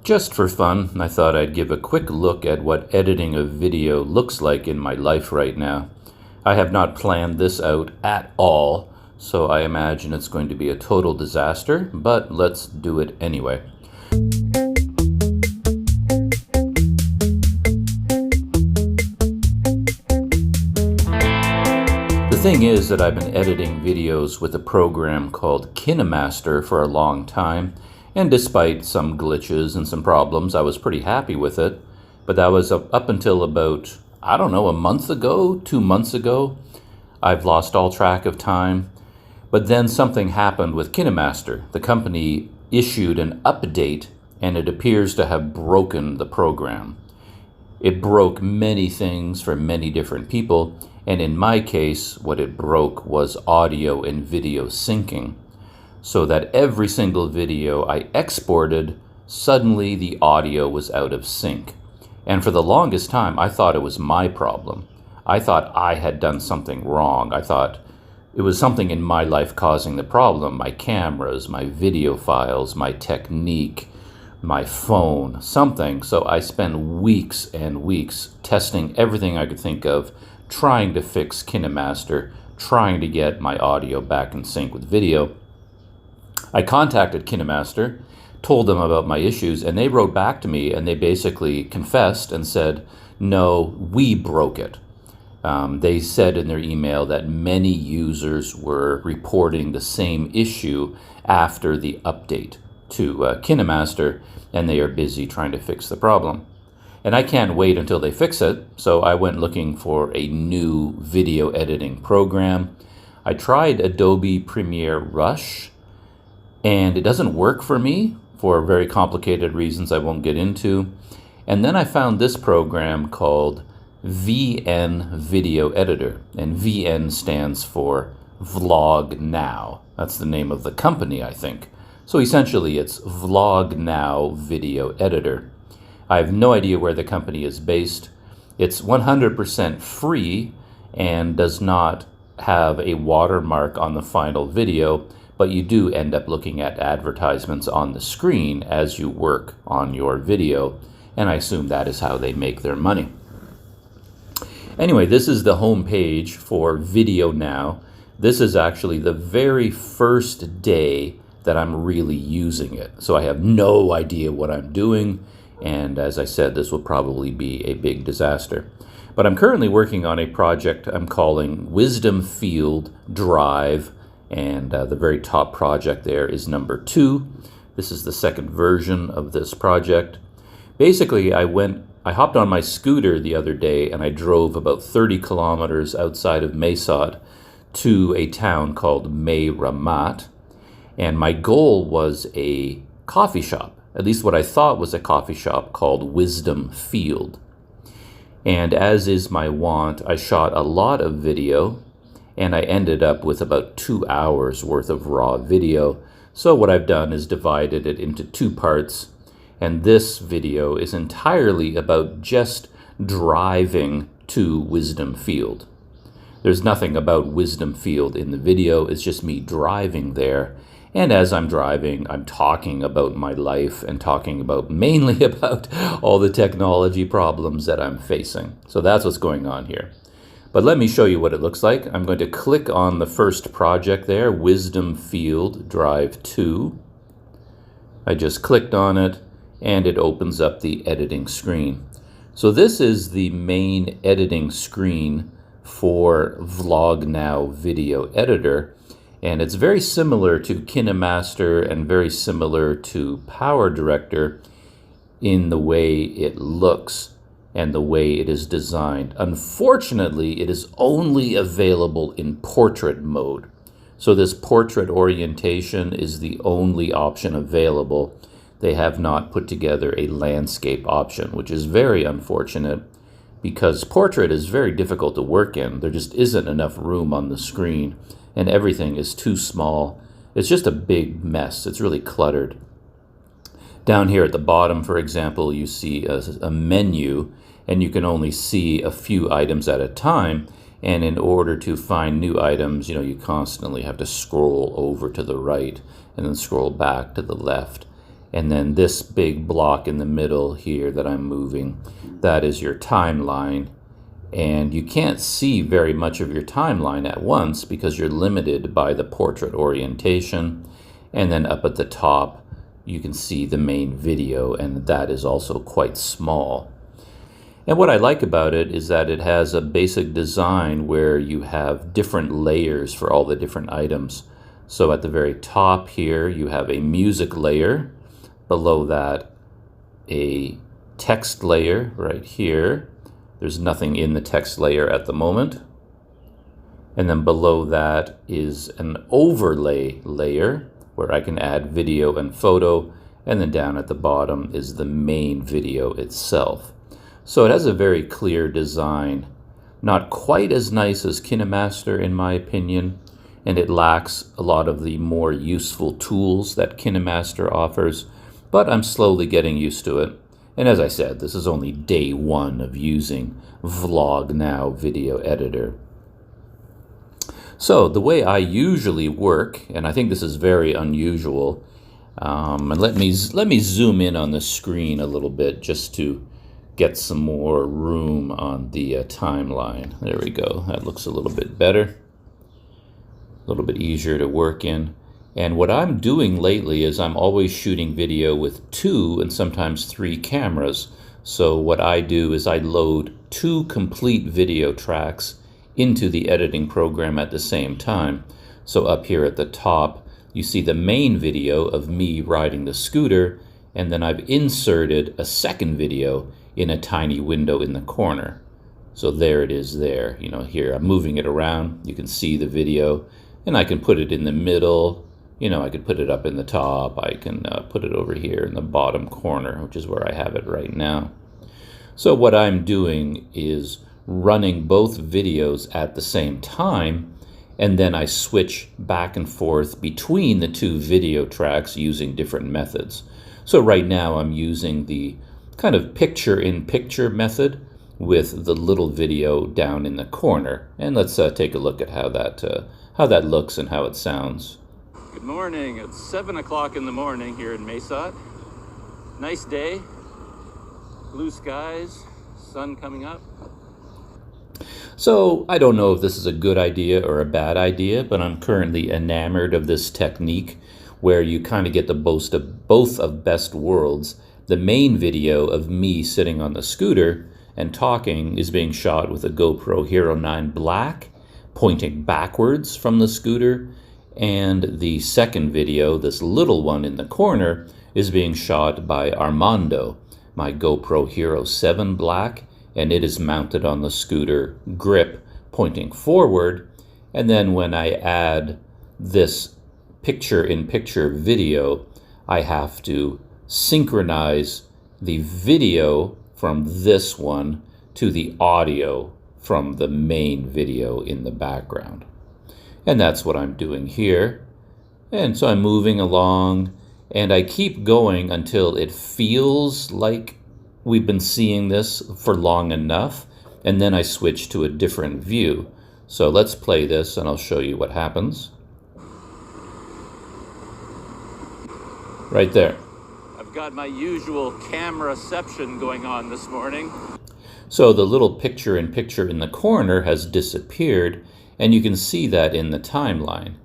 Just for fun, I thought I'd give a quick look at what editing a video looks like in my life right now. I have not planned this out at all, so I imagine it's going to be a total disaster, but let's do it anyway. The thing is that I've been editing videos with a program called KineMaster for a long time, and despite some glitches and some problems, I was pretty happy with it. But that was up until about, a month ago, 2 months ago. I've lost all track of time. But then something happened with KineMaster. The company issued an update, and it appears to have broken the program. It broke many things for many different people, and in my case, what it broke was audio and video syncing, so that every single video I exported, suddenly the audio was out of sync. And for the longest time, I thought it was my problem. I thought I had done something wrong. I thought it was something in my life causing the problem, my cameras, my video files, my technique, my phone, something. So I spent weeks and weeks testing everything I could think of, trying to fix KineMaster, trying to get my audio back in sync with video. I contacted KineMaster, told them about my issues, and they wrote back to me and they basically confessed and said, no, we broke it. They said in their email that many users were reporting the same issue after the update to KineMaster, and they are busy trying to fix the problem. And I can't wait until they fix it, so I went looking for a new video editing program. I tried Adobe Premiere Rush, and it doesn't work for me for very complicated reasons I won't get into. And then I found this program called VN Video Editor, and VN stands for Vlog Now. That's the name of the company, I think. So essentially it's Vlog Now Video Editor. I have no idea where the company is based. It's 100% free and does not have a watermark on the final video, but you do end up looking at advertisements on the screen as you work on your video, and I assume that is how they make their money. Anyway, this is the home page for Video Now. This is actually the very first day that I'm really using it. So I have no idea what I'm doing, and as I said, this will probably be a big disaster. But I'm currently working on a project I'm calling Wisdom Field Drive, and the very top project there is number 2. This is the second version of this project. Basically, I hopped on my scooter the other day and I drove about 30 kilometers outside of Mesod to a town called May Ramat. And my goal was a coffee shop, at least what I thought was a coffee shop called Wisdom Field. And as is my wont, I shot a lot of video, and I ended up with about 2 hours worth of raw video. So what I've done is divided it into 2 parts, and this video is entirely about just driving to Wisdom Field. There's nothing about Wisdom Field in the video, it's just me driving there. And as I'm driving, I'm talking about my life and talking about mainly about all the technology problems that I'm facing. So that's what's going on here. But let me show you what it looks like. I'm going to click on the first project there, Wisdom Field Drive 2. I just clicked on it and it opens up the editing screen. So this is the main editing screen for Vlog Now Video Editor. And it's very similar to KineMaster and very similar to Power Director in the way it looks and the way it is designed. Unfortunately, it is only available in portrait mode. So this portrait orientation is the only option available. They have not put together a landscape option, which is very unfortunate because portrait is very difficult to work in. There just isn't enough room on the screen, and everything is too small. It's just a big mess. It's really cluttered. Down here at the bottom, for example, you see a menu, and you can only see a few items at a time. And in order to find new items, you constantly have to scroll over to the right and then scroll back to the left. And then this big block in the middle here that I'm moving, that is your timeline. And you can't see very much of your timeline at once because you're limited by the portrait orientation. And then up at the top, you can see the main video, and that is also quite small. And what I like about it is that it has a basic design where you have different layers for all the different items. So at the very top here, you have a music layer. Below that, a text layer right here. There's nothing in the text layer at the moment. And then below that is an overlay layer where I can add video and photo. And then down at the bottom is the main video itself. So it has a very clear design, not quite as nice as KineMaster in my opinion, and it lacks a lot of the more useful tools that KineMaster offers, but I'm slowly getting used to it. And as I said, this is only day one of using Vlog Now Video Editor. So the way I usually work, and I think this is very unusual, and let me zoom in on the screen a little bit just to get some more room on the timeline. There we go. That looks a little bit better. A little bit easier to work in. And what I'm doing lately is I'm always shooting video with 2 and sometimes 3 cameras. So what I do is I load 2 complete video tracks into the editing program at the same time. So up here at the top, you see the main video of me riding the scooter, and then I've inserted a second video in a tiny window in the corner. So there it is there. You know, here I'm moving it around. You can see the video, and I can put it in the middle. You know, I could put it up in the top. I can put it over here in the bottom corner, which is where I have it right now. So what I'm doing is running both videos at the same time, and then I switch back and forth between the 2 video tracks using different methods. So right now I'm using the kind of picture-in-picture method with the little video down in the corner. And let's take a look at how that looks and how it sounds. Good morning. It's 7 o'clock in the morning here in Mesot. Nice day, blue skies, sun coming up. So I don't know if this is a good idea or a bad idea, but I'm currently enamored of this technique where you kind of get the both of best worlds. The main video of me sitting on the scooter and talking is being shot with a GoPro Hero 9 Black, pointing backwards from the scooter, and the second video, this little one in the corner, is being shot by Armando, my GoPro Hero 7 Black, and it is mounted on the scooter grip pointing forward. And then when I add this picture-in-picture video, I have to synchronize the video from this one to the audio from the main video in the background. And that's what I'm doing here. And so I'm moving along, and I keep going until it feels like we've been seeing this for long enough, and then I switch to a different view. So let's play this and I'll show you what happens. Right there. I've got my usual cameraception going on this morning. So the little picture-in-picture in the corner has disappeared, and you can see that in the timeline,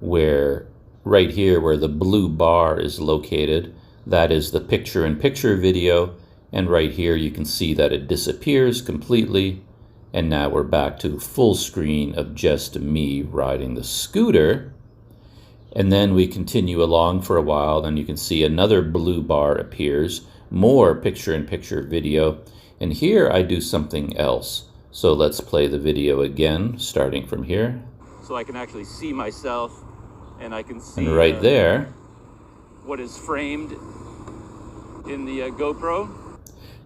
where right here where the blue bar is located, that is the picture-in-picture video, and right here you can see that it disappears completely, and now we're back to full screen of just me riding the scooter. And then we continue along for a while, and you can see another blue bar appears, more picture-in-picture video, and here I do something else. So let's play the video again, starting from here. So I can actually see myself, and I can see and right there, what is framed in the GoPro.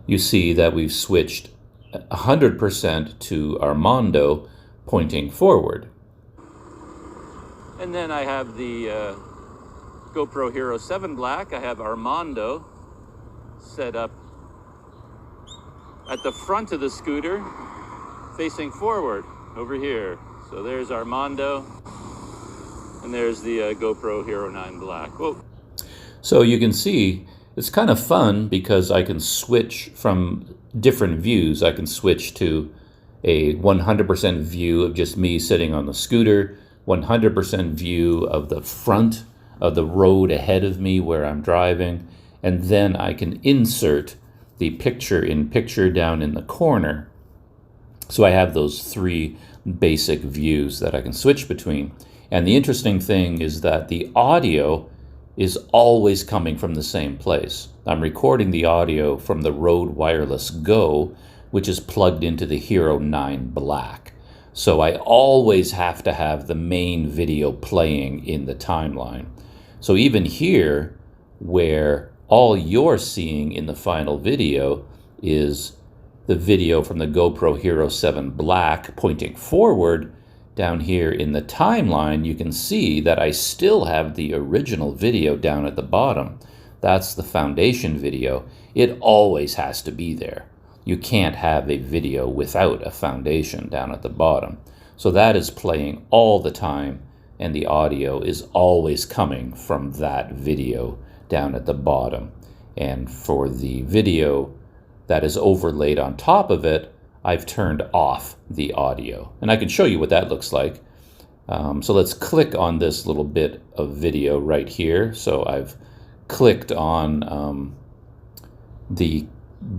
You see that we've switched 100% to Armando pointing forward. And then I have the GoPro Hero 7 Black. I have Armando set up at the front of the scooter, facing forward over here. So there's Armando, and there's the GoPro Hero 9 Black. Whoa. So you can see It's kind of fun because I can switch from different views. I can switch to a 100% view of just me sitting on the scooter, 100% view of the front of the road ahead of me where I'm driving, and then I can insert the picture-in-picture down in the corner. So I have those three basic views that I can switch between. And the interesting thing is that the audio is always coming from the same place. I'm recording the audio from the Rode Wireless Go, which is plugged into the Hero 9 Black. So I always have to have the main video playing in the timeline. So even here, where all you're seeing in the final video is the video from the GoPro Hero 7 Black pointing forward, down here in the timeline, you can see that I still have the original video down at the bottom. That's the foundation video. It always has to be there. You can't have a video without a foundation down at the bottom. So that is playing all the time, and the audio is always coming from that video down at the bottom. And for the video that is overlaid on top of it, I've turned off the audio. And I can show you what that looks like. So let's click on this little bit of video right here. So I've clicked on the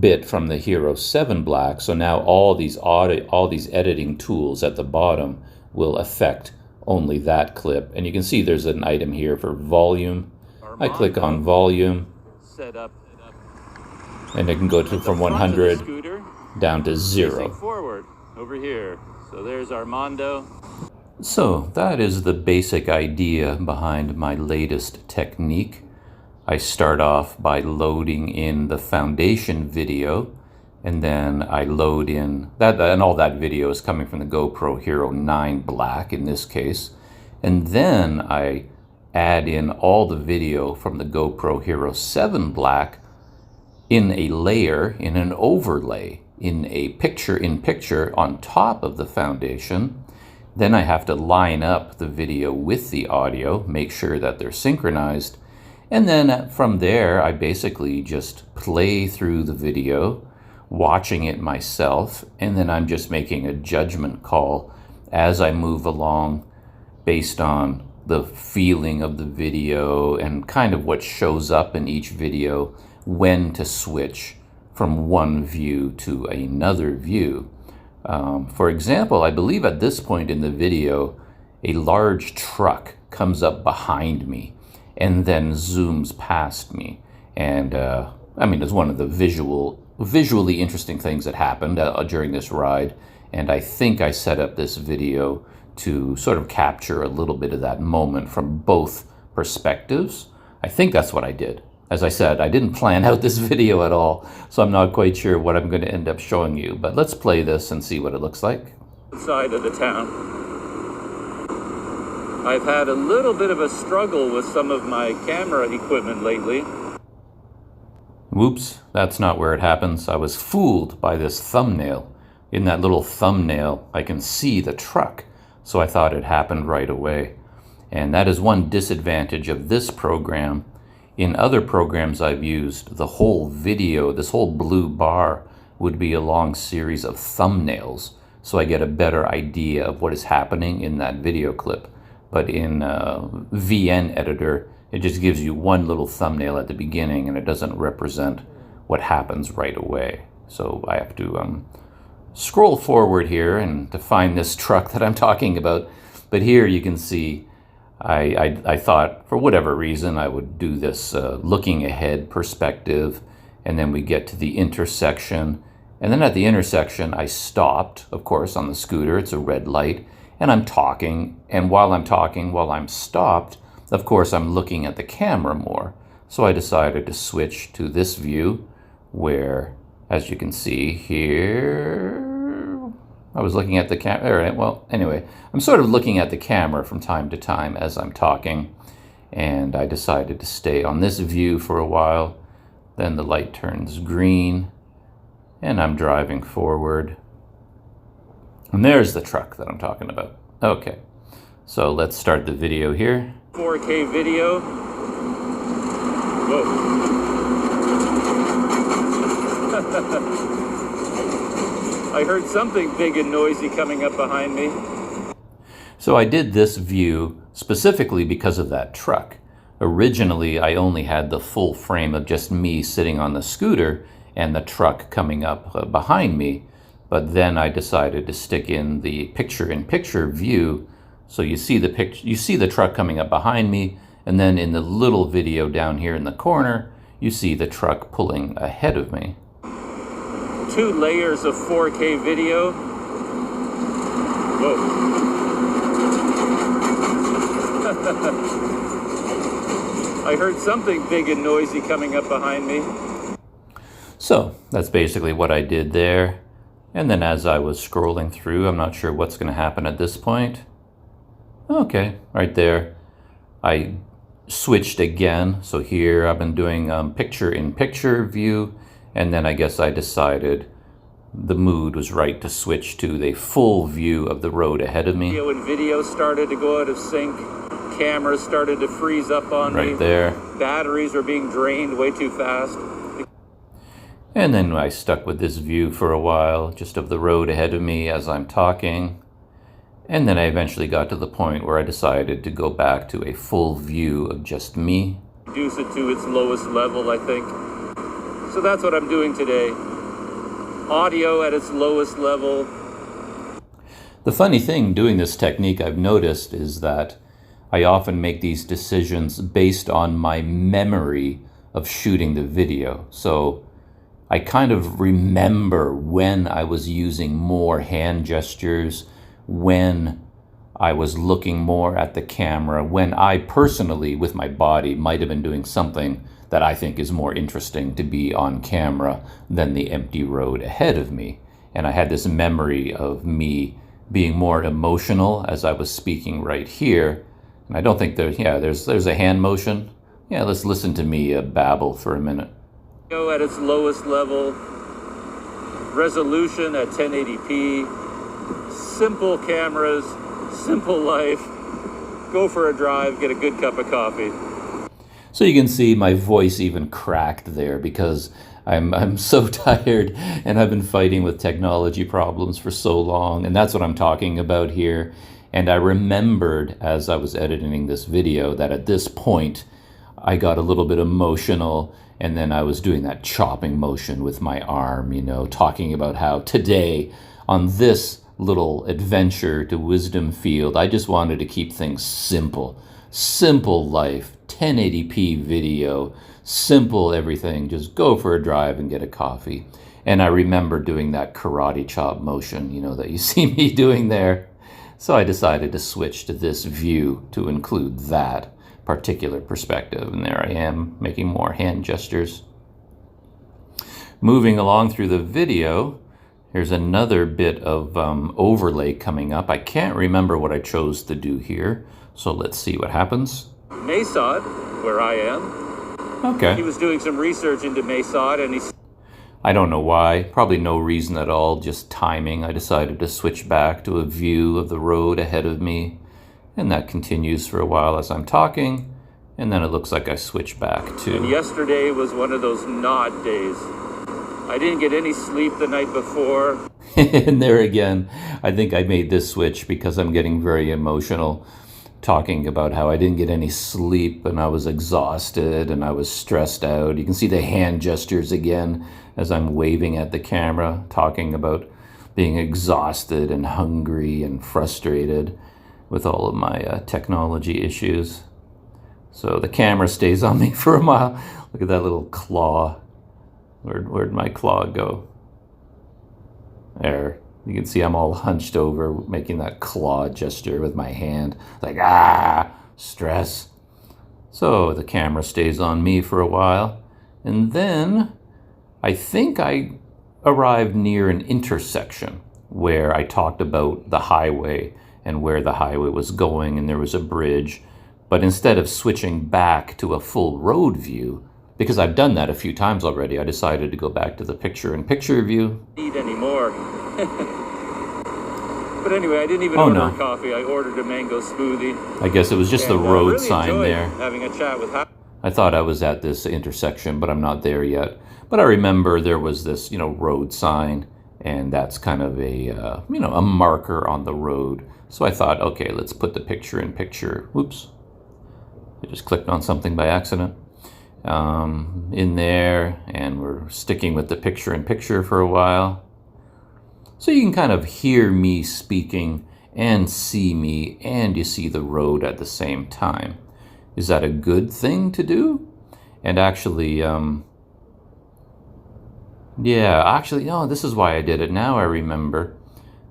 bit from the Hero 7 Black. So now all these editing tools at the bottom will affect only that clip. And you can see there's an item here for volume. I click on volume. Set up. And it can go to from 100 down to 0. Forward over here. So there's Armando. So that is the basic idea behind my latest technique. I start off by loading in the foundation video, and then I load in that, and all that video is coming from the GoPro Hero 9 Black in this case. And then I add in all the video from the GoPro Hero 7 Black in a layer, in an overlay, in a picture-in-picture on top of the foundation. Then I have to line up the video with the audio, make sure that they're synchronized. And then from there, I basically just play through the video, watching it myself, and then I'm just making a judgment call as I move along based on the feeling of the video and kind of what shows up in each video, when to switch from one view to another view. For example, I believe at this point in the video, a large truck comes up behind me and then zooms past me. And I mean, it's one of the visually interesting things that happened during this ride. And I think I set up this video to sort of capture a little bit of that moment from both perspectives. I think that's what I did. As I said, I didn't plan out this video at all, so I'm not quite sure what I'm going to end up showing you. But let's play this and see what it looks like. Side of the town. I've had a little bit of a struggle with some of my camera equipment lately. Whoops, that's not where it happens. I was fooled by this thumbnail. In that little thumbnail, I can see the truck, so I thought it happened right away. And that is one disadvantage of this program. In other programs I've used, the whole video, this whole blue bar, would be a long series of thumbnails, so I get a better idea of what is happening in that video clip. But in VN Editor, it just gives you one little thumbnail at the beginning, and it doesn't represent what happens right away. So I have to scroll forward here and to find this truck that I'm talking about. But here you can see I thought, for whatever reason, I would do this looking ahead perspective, and then we get to the intersection. And then at the intersection, I stopped, of course, on the scooter. It's a red light, and I'm talking. And while I'm stopped, of course, I'm looking at the camera more. So I decided to switch to this view where, as you can see here, I was looking at the camera. All right, well, anyway, I'm sort of looking at the camera from time to time as I'm talking, and I decided to stay on this view for a while. Then the light turns green, and I'm driving forward. And there's the truck that I'm talking about. Okay, so let's start the video here. 4K video. Whoa. I heard something big and noisy coming up behind me. So I did this view specifically because of that truck. Originally, I only had the full frame of just me sitting on the scooter and the truck coming up behind me. But then I decided to stick in the picture-in-picture view. So you see the truck coming up behind me, and then in the little video down here in the corner, you see the truck pulling ahead of me. 2 layers of 4K video. Whoa. I heard something big and noisy coming up behind me. So that's basically what I did there. And then as I was scrolling through, I'm not sure what's going to happen at this point. Okay, right there. I switched again. So here I've been doing picture-in-picture view. And then I guess I decided the mood was right to switch to the full view of the road ahead of me. When video started to go out of sync, cameras started to freeze up on me. Right there. Batteries were being drained way too fast. And then I stuck with this view for a while, just of the road ahead of me as I'm talking. And then I eventually got to the point where I decided to go back to a full view of just me. Reduce it to its lowest level, I think. So that's what I'm doing today. Audio at its lowest level. The funny thing doing this technique I've noticed is that I often make these decisions based on my memory of shooting the video. So I kind of remember when I was using more hand gestures, when I was looking more at the camera, when I personally, with my body, might have been doing something that I think is more interesting to be on camera than the empty road ahead of me. And I had this memory of me being more emotional as I was speaking right here. And I don't think there's a hand motion. Yeah, let's listen to me babble for a minute. At its lowest level, resolution at 1080p, simple cameras, simple life, go for a drive, get a good cup of coffee. So you can see my voice even cracked there because I'm so tired and I've been fighting with technology problems for so long, and that's what I'm talking about here. And I remembered as I was editing this video that at this point I got a little bit emotional, and then I was doing that chopping motion with my arm, talking about how today on this little adventure to Wisdom Field, I just wanted to keep things simple. Simple life, 1080p video, simple everything, just go for a drive and get a coffee. And I remember doing that karate chop motion, that you see me doing there. So I decided to switch to this view to include that particular perspective. And there I am, making more hand gestures. Moving along through the video, here's another bit of overlay coming up. I can't remember what I chose to do here, so let's see what happens. Mesod, where I am. Okay. He was doing some research into Mesod, and I don't know why, probably no reason at all, just timing. I decided to switch back to a view of the road ahead of me, and that continues for a while as I'm talking, and then it looks like I switch back to... And yesterday was one of those not days. I didn't get any sleep the night before. And there again, I think I made this switch because I'm getting very emotional, talking about how I didn't get any sleep and I was exhausted and I was stressed out. You can see the hand gestures again as I'm waving at the camera, talking about being exhausted and hungry and frustrated with all of my technology issues. So the camera stays on me for a while. Look at that little claw. Where'd my claw go? There. You can see I'm all hunched over, making that claw gesture with my hand. Like, stress. So the camera stays on me for a while. And then I think I arrived near an intersection where I talked about the highway and where the highway was going, and there was a bridge. But instead of switching back to a full road view, because I've done that a few times already, I decided to go back to the picture-in-picture view. Eat anymore. But anyway, I didn't even order coffee. I ordered a mango smoothie. I guess it was just the road really sign there. Having a chat with I thought I was at this intersection, but I'm not there yet. But But I remember there was this, road sign, and that's kind of a, a marker on the road. So I thought, okay, let's put the picture-in-picture. Whoops. I just clicked on something by accident. In there, and we're sticking with the picture-in-picture for a while. So you can kind of hear me speaking and see me, and you see the road at the same time. Is that a good thing to do? And actually, no, this is why I did it. Now I remember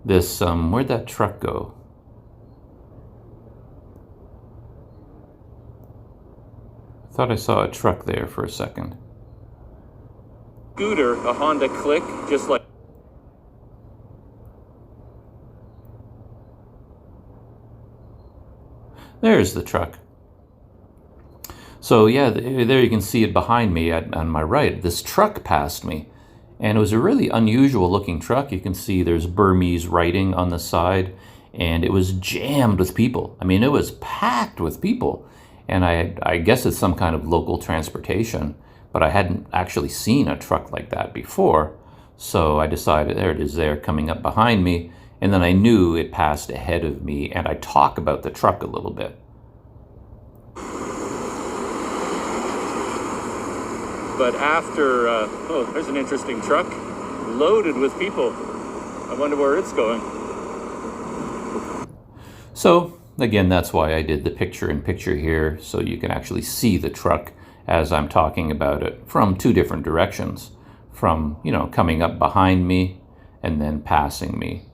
this, where'd that truck go? I thought I saw a truck there for a second. Scooter, a Honda Click, just like... There's the truck. So yeah, there you can see it behind me on my right. This truck passed me, and it was a really unusual looking truck. You can see there's Burmese writing on the side, and it was jammed with people. I mean, it was packed with people, and I guess it's some kind of local transportation, but I hadn't actually seen a truck like that before. So I decided, there it is there coming up behind me, and then I knew it passed ahead of me, and I talk about the truck a little bit. But after, there's an interesting truck loaded with people. I wonder where it's going. So again, that's why I did the picture-in-picture here, so you can actually see the truck as I'm talking about it from two different directions, from, coming up behind me and then passing me.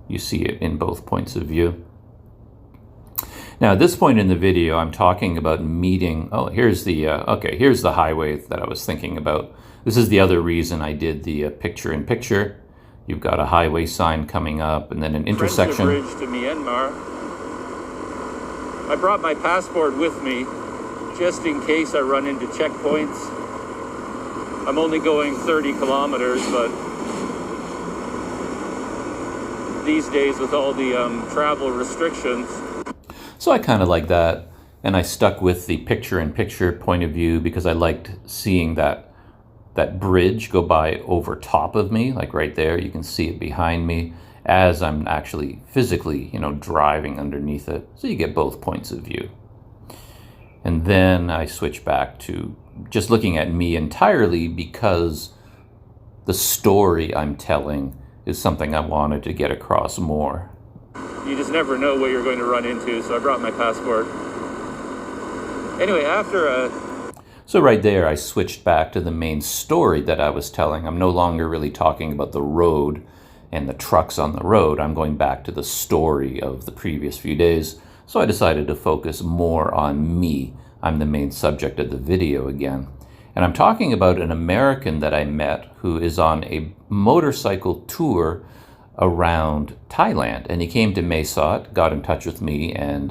You see it in both points of view. Now, at this point in the video, I'm talking about meeting... here's the highway that I was thinking about. This is the other reason I did the picture-in-picture. You've got a highway sign coming up, and then an intersection. Bridge to Myanmar. I brought my passport with me, just in case I run into checkpoints. I'm only going 30 kilometers, but these days with all the travel restrictions. So I kind of like that, and I stuck with the picture-in-picture point of view because I liked seeing that bridge go by over top of me, like right there. You can see it behind me as I'm actually physically, driving underneath it. So you get both points of view. And then I switch back to just looking at me entirely because the story I'm telling is something I wanted to get across more. You just never know what you're going to run into, so I brought my passport. Anyway, So right there, I switched back to the main story that I was telling. I'm no longer really talking about the road and the trucks on the road. I'm going back to the story of the previous few days. So I decided to focus more on me. I'm the main subject of the video again. And I'm talking about an American that I met who is on a motorcycle tour around Thailand. And he came to Mae Sot, got in touch with me, and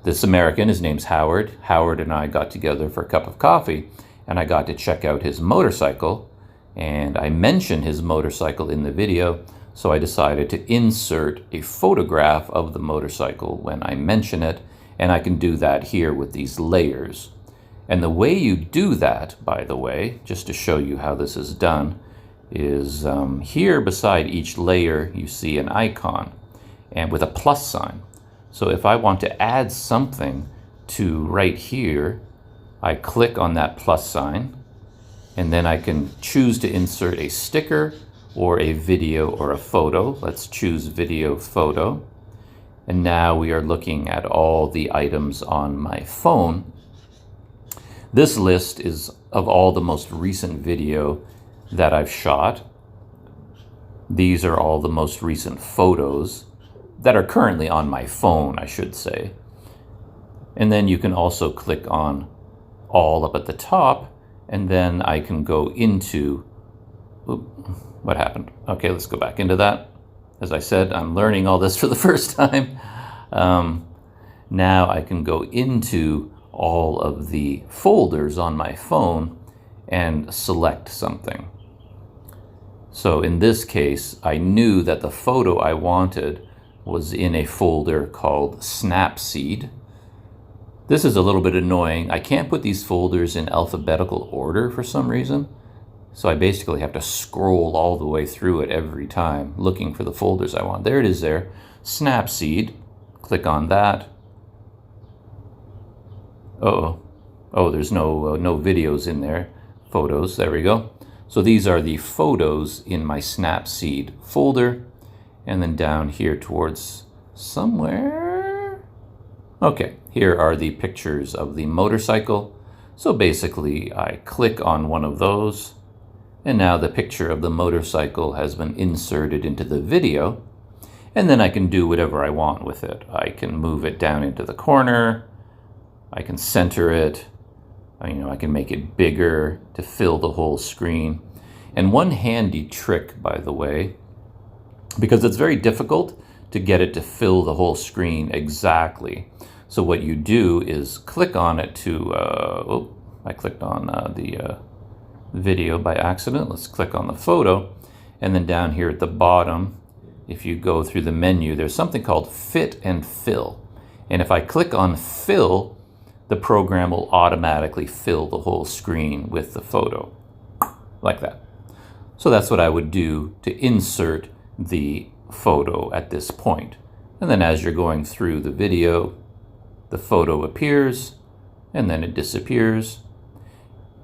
this American, his name's Howard. Howard and I got together for a cup of coffee, and I got to check out his motorcycle. And I mentioned his motorcycle in the video, so I decided to insert a photograph of the motorcycle when I mention it, and I can do that here with these layers. And the way you do that, by the way, just to show you how this is done, is here beside each layer you see an icon and with a plus sign. So if I want to add something to right here, I click on that plus sign, and then I can choose to insert a sticker or a video or a photo. Let's choose video photo. And now we are looking at all the items on my phone. This list is of all the most recent video that I've shot. These are all the most recent photos that are currently on my phone, I should say. And then you can also click on all up at the top, and then I can go into, what happened? Okay, let's go back into that. As I said, I'm learning all this for the first time. Now I can go into all of the folders on my phone and select something. So in this case, I knew that the photo I wanted was in a folder called Snapseed. This is a little bit annoying. I can't put these folders in alphabetical order for some reason. So I basically have to scroll all the way through it every time, looking for the folders I want. There it is there, Snapseed. Click on that. Uh-oh. Oh, there's no videos in there. Photos, there we go. So these are the photos in my Snapseed folder. And then down here towards somewhere. Okay, here are the pictures of the motorcycle. So basically I click on one of those, and now the picture of the motorcycle has been inserted into the video. And then I can do whatever I want with it. I can move it down into the corner. I can center it. I can make it bigger to fill the whole screen. And one handy trick, by the way, because it's very difficult to get it to fill the whole screen exactly. So what you do is click on it to, I clicked on the video by accident. Let's click on the photo. And then down here at the bottom, if you go through the menu, there's something called Fit and Fill. And if I click on Fill, the program will automatically fill the whole screen with the photo, like that. So that's what I would do to insert the photo at this point. And then as you're going through the video, the photo appears, and then it disappears.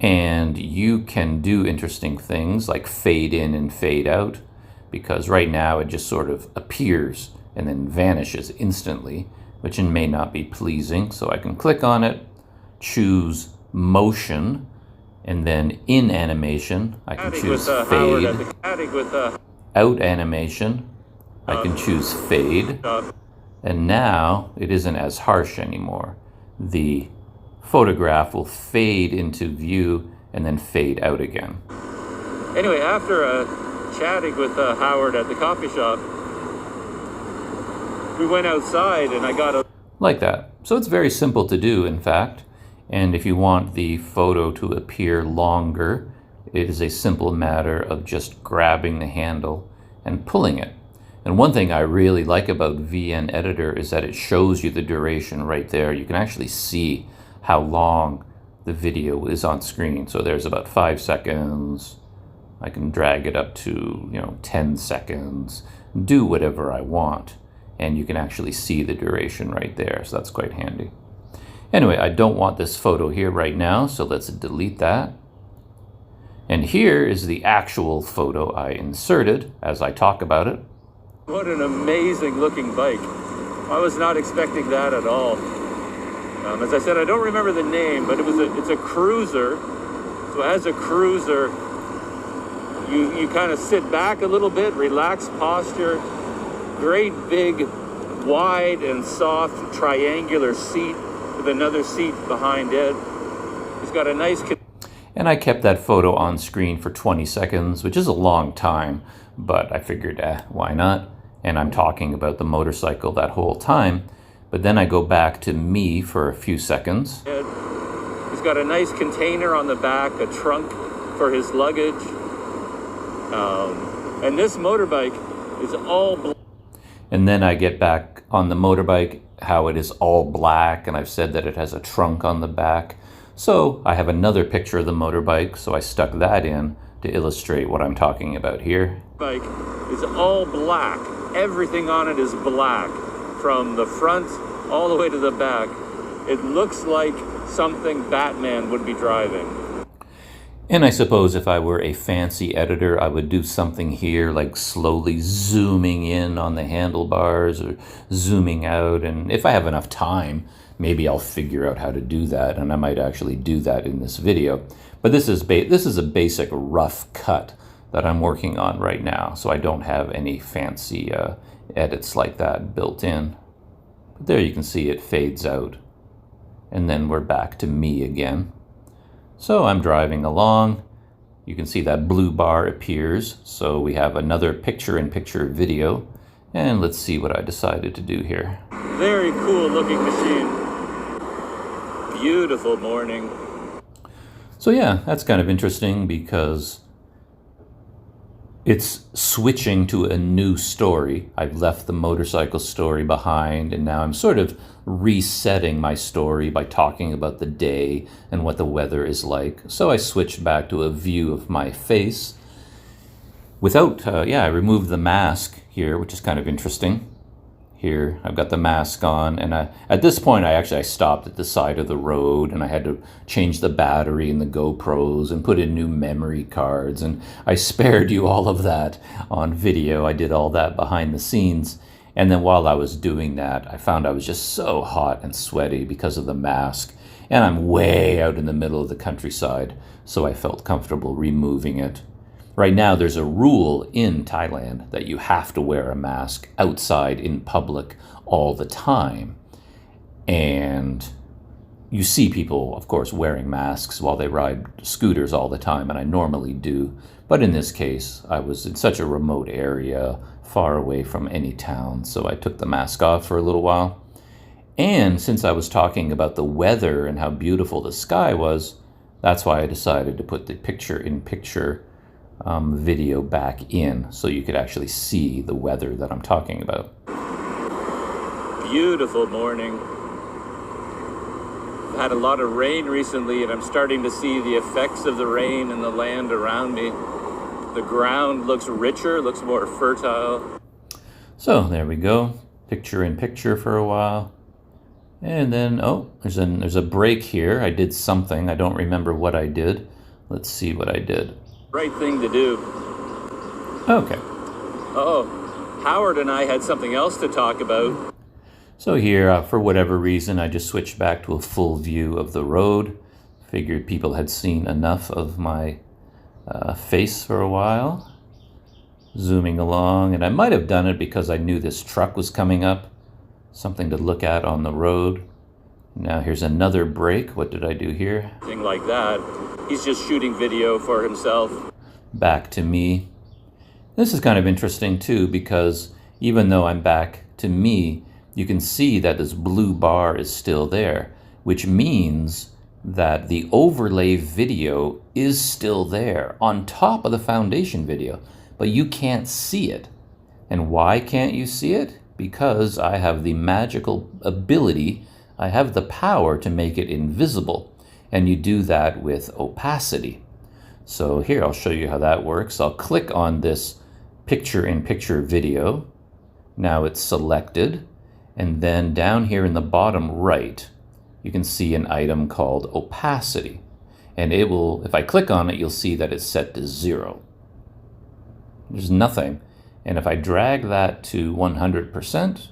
And you can do interesting things like fade in and fade out, because right now it just sort of appears and then vanishes instantly, which may not be pleasing. So I can click on it, choose motion, and then in animation, I can choose fade. Out animation, I can choose fade. And now it isn't as harsh anymore. The photograph will fade into view and then fade out again. Anyway, after chatting with Howard at the coffee shop, we went outside and I got a... Like that. So it's very simple to do, in fact. And if you want the photo to appear longer, it is a simple matter of just grabbing the handle and pulling it. And one thing I really like about VN Editor is that it shows you the duration right there. You can actually see how long the video is on screen. So there's about 5 seconds. I can drag it up to 10 seconds, do whatever I want. And you can actually see the duration right there, so that's quite handy. Anyway, I don't want this photo here right now, so let's delete that. And here is the actual photo I inserted as I talk about it. What an amazing looking bike. I was not expecting that at all. As I said, I don't remember the name, but it's a cruiser. So as a cruiser, you kind of sit back a little bit, relaxed posture, great big, wide and soft triangular seat with another seat behind it. It's got a nice... And I kept that photo on screen for 20 seconds, which is a long time, but I figured, why not? And I'm talking about the motorcycle that whole time. But then I go back to me for a few seconds. He's got a nice container on the back, a trunk for his luggage. And this motorbike is all black. And then I get back on the motorbike, how it is all black, and I've said that it has a trunk on the back. So I have another picture of the motorbike, so I stuck that in to illustrate what I'm talking about here. Bike is all black. Everything on it is black, from the front all the way to the back. It looks like something Batman would be driving. And I suppose if I were a fancy editor, I would do something here like slowly zooming in on the handlebars or zooming out. And if I have enough time, maybe I'll figure out how to do that, and I might actually do that in this video. But this is a basic rough cut that I'm working on right now, so I don't have any fancy edits like that built in. But there you can see it fades out, and then we're back to me again. So I'm driving along. You can see that blue bar appears, so we have another picture-in-picture video. And let's see what I decided to do here. Very cool looking machine. Beautiful morning. So yeah, that's kind of interesting because It's switching to a new story. I've left the motorcycle story behind, and now I'm sort of resetting my story by talking about the day and what the weather is like. So I switched back to a view of my face without, I removed the mask here, which is kind of interesting. Here, I've got the mask on, and at this point, I stopped at the side of the road, and I had to change the battery in the GoPros and put in new memory cards, and I spared you all of that on video. I did all that behind the scenes, and then while I was doing that, I found I was just so hot and sweaty because of the mask, and I'm way out in the middle of the countryside, so I felt comfortable removing it. Right now, there's a rule in Thailand that you have to wear a mask outside in public all the time. And you see people, of course, wearing masks while they ride scooters all the time, and I normally do. But in this case, I was in such a remote area, far away from any town, so I took the mask off for a little while. And since I was talking about the weather and how beautiful the sky was, that's why I decided to put the picture-in-picture video back in so you could actually see the weather that I'm talking about. Beautiful morning. I've had a lot of rain recently, and I'm starting to see the effects of the rain in the land around me. The ground looks richer, looks more fertile. So there we go, picture in picture for a while. And then, there's a break here. I did something. I don't remember what I did. Let's see what I did. Right thing to do. Okay. Oh, Howard and I had something else to talk about. So here, for whatever reason, I just switched back to a full view of the road. Figured people had seen enough of my face for a while. Zooming along, and I might have done it because I knew this truck was coming up. Something to look at on the road. Now here's another break. What did I do here? Thing like that. He's just shooting video for himself. Back to me. This is kind of interesting too, because even though I'm back to me, you can see that this blue bar is still there, which means that the overlay video is still there on top of the foundation video, but you can't see it. And why can't you see it? Because I have the magical ability, I have the power to make it invisible. And you do that with opacity. So here, I'll show you how that works. I'll click on this picture-in-picture video. Now it's selected. And then down here in the bottom right, you can see an item called opacity. And it will, if I click on it, you'll see that it's set to 0. There's nothing. And if I drag that to 100%,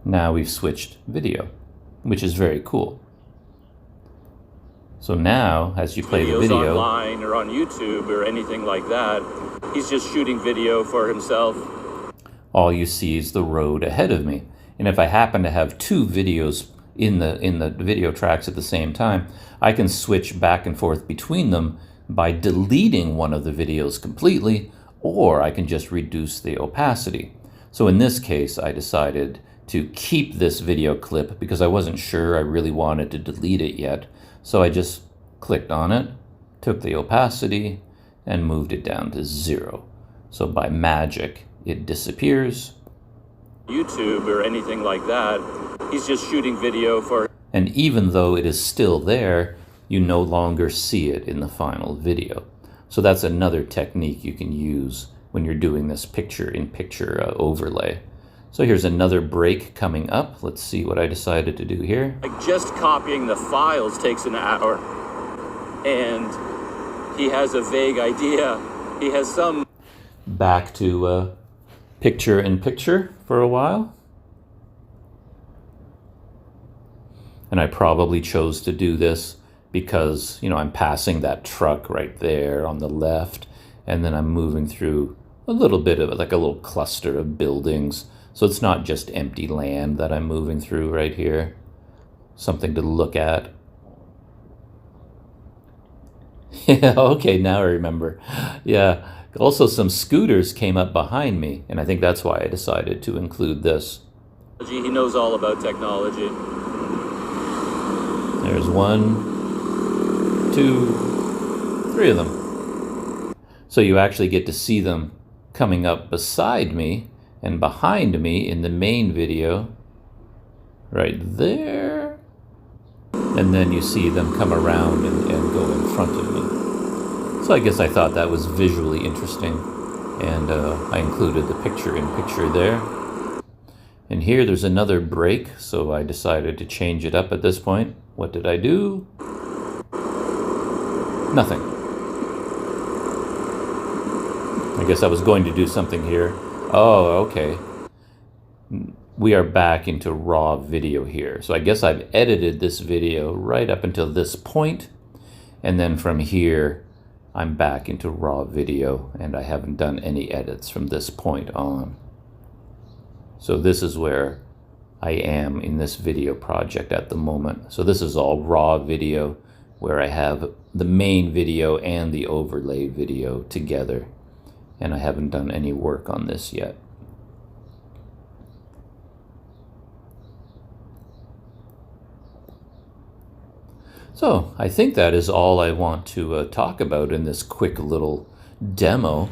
now we've switched video, which is very cool. So now, as you play the video, online or on YouTube or anything like that, he's just shooting video for himself. All you see is the road ahead of me. And if I happen to have two videos in the video tracks at the same time, I can switch back and forth between them by deleting one of the videos completely, or I can just reduce the opacity. So in this case, I decided to keep this video clip because I wasn't sure I really wanted to delete it yet. So I just clicked on it, took the opacity, and moved it down to 0. So by magic, it disappears. YouTube or anything like that, he's just shooting video for... And even though it is still there, you no longer see it in the final video. So that's another technique you can use when you're doing this picture-in-picture overlay. So here's another break coming up. Let's see what I decided to do here. Like just copying the files takes an hour. And he has a vague idea. He has some... Back to picture-in-picture for a while. And I probably chose to do this because, I'm passing that truck right there on the left, and then I'm moving through a little bit of like a little cluster of buildings. So it's not just empty land that I'm moving through right here. Something to look at. Yeah, okay, now I remember. Yeah, also some scooters came up behind me, and I think that's why I decided to include this. He knows all about technology. There's 1, 2, 3 of them. So you actually get to see them coming up beside me and behind me in the main video, right there. And then you see them come around and go in front of me. So I guess I thought that was visually interesting, and I included the picture-in-picture there. And here there's another break, so I decided to change it up at this point. What did I do? Nothing. I guess I was going to do something here. Oh, okay. We are back into raw video here. So I guess I've edited this video right up until this point, and then from here I'm back into raw video, and I haven't done any edits from this point on. So this is where I am in this video project at the moment. So this is all raw video where I have the main video and the overlay video together, and I haven't done any work on this yet. So I think that is all I want to talk about in this quick little demo.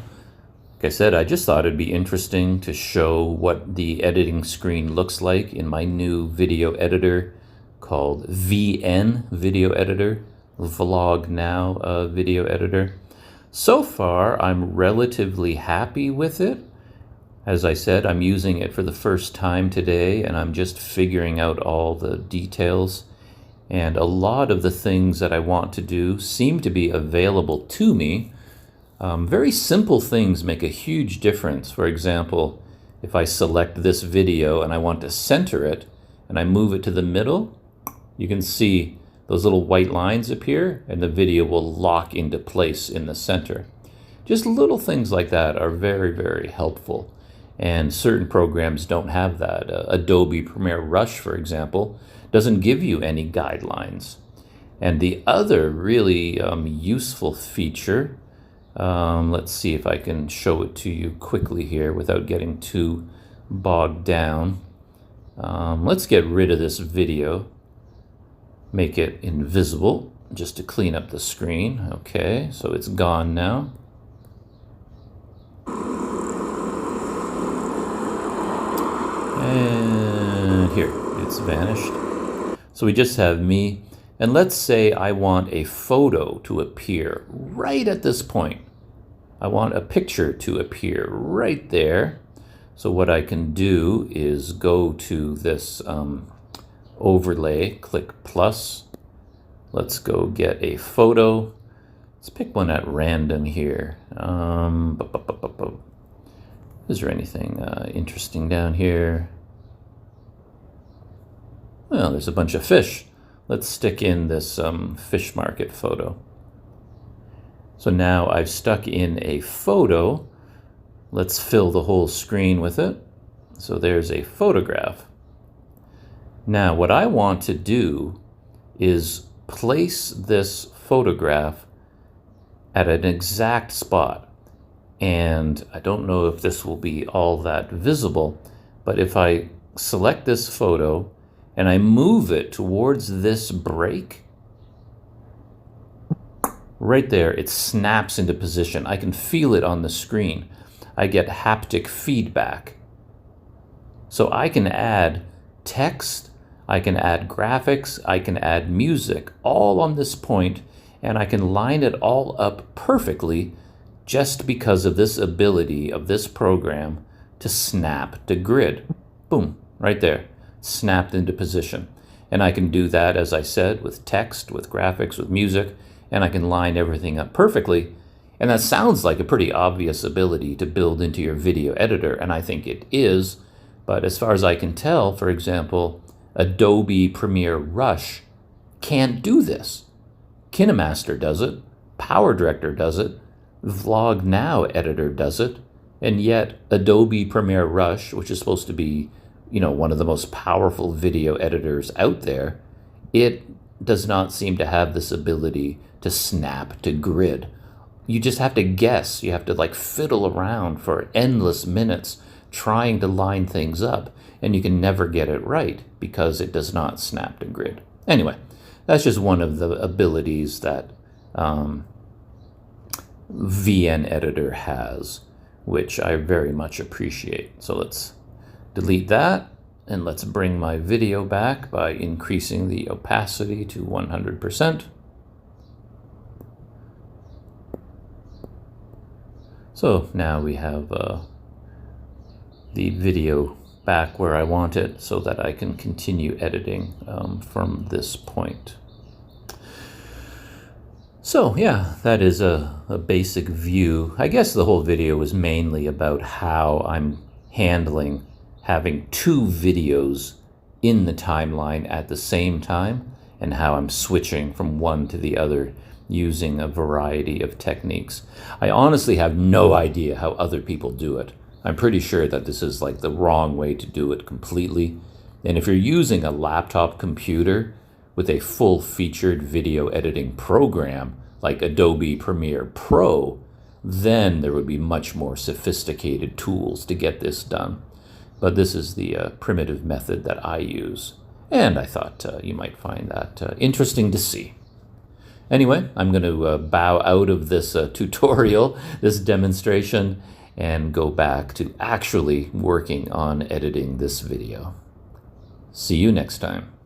Like I said, I just thought it'd be interesting to show what the editing screen looks like in my new video editor called VN Video Editor, Vlog Now Video Editor. So far, I'm relatively happy with it. As I said, I'm using it for the first time today, and I'm just figuring out all the details. And a lot of the things that I want to do seem to be available to me. Very simple things make a huge difference. For example, if I select this video and I want to center it, and I move it to the middle, you can see those little white lines appear, and the video will lock into place in the center. Just little things like that are very, very helpful. And certain programs don't have that. Adobe Premiere Rush, for example, doesn't give you any guidelines. And the other really useful feature, let's see if I can show it to you quickly here without getting too bogged down. Let's get rid of this video, make it invisible just to clean up the screen. Okay, so it's gone now. And here, it's vanished. So we just have me, and let's say I want a photo to appear right at this point. I want a picture to appear right there. So what I can do is go to this overlay, click plus. Let's go get a photo. Let's pick one at random here. Is there anything interesting down here? Well, there's a bunch of fish. Let's stick in this fish market photo. So now I've stuck in a photo. Let's fill the whole screen with it. So there's a photograph. Now what I want to do is place this photograph at an exact spot. And I don't know if this will be all that visible, but if I select this photo and I move it towards this break, right there, it snaps into position. I can feel it on the screen. I get haptic feedback. So I can add text, I can add graphics, I can add music, all on this point, and I can line it all up perfectly just because of this ability of this program to snap to grid. Boom, right there, snapped into position. And I can do that, as I said, with text, with graphics, with music, and I can line everything up perfectly. And that sounds like a pretty obvious ability to build into your video editor, and I think it is. But as far as I can tell, for example, Adobe Premiere Rush can't do this. KineMaster does it, PowerDirector does it, Vlog Now editor does it, and yet Adobe Premiere Rush, which is supposed to be, one of the most powerful video editors out there, it does not seem to have this ability to snap to grid. You just have to guess. You have to fiddle around for endless minutes trying to line things up, and you can never get it right because it does not snap to grid. Anyway, that's just one of the abilities that VN editor has, which I very much appreciate. So let's delete that, and let's bring my video back by increasing the opacity to 100%. So now we have the video back where I want it so that I can continue editing from this point. So yeah, that is a basic view. I guess the whole video was mainly about how I'm handling having two videos in the timeline at the same time and how I'm switching from one to the other using a variety of techniques. I honestly have no idea how other people do it. I'm pretty sure that this is like the wrong way to do it completely. And if you're using a laptop computer with a full-featured video editing program like Adobe Premiere Pro, then there would be much more sophisticated tools to get this done. But this is the primitive method that I use. And I thought you might find that interesting to see. Anyway, I'm going to bow out of this tutorial, this demonstration, and go back to actually working on editing this video. See you next time.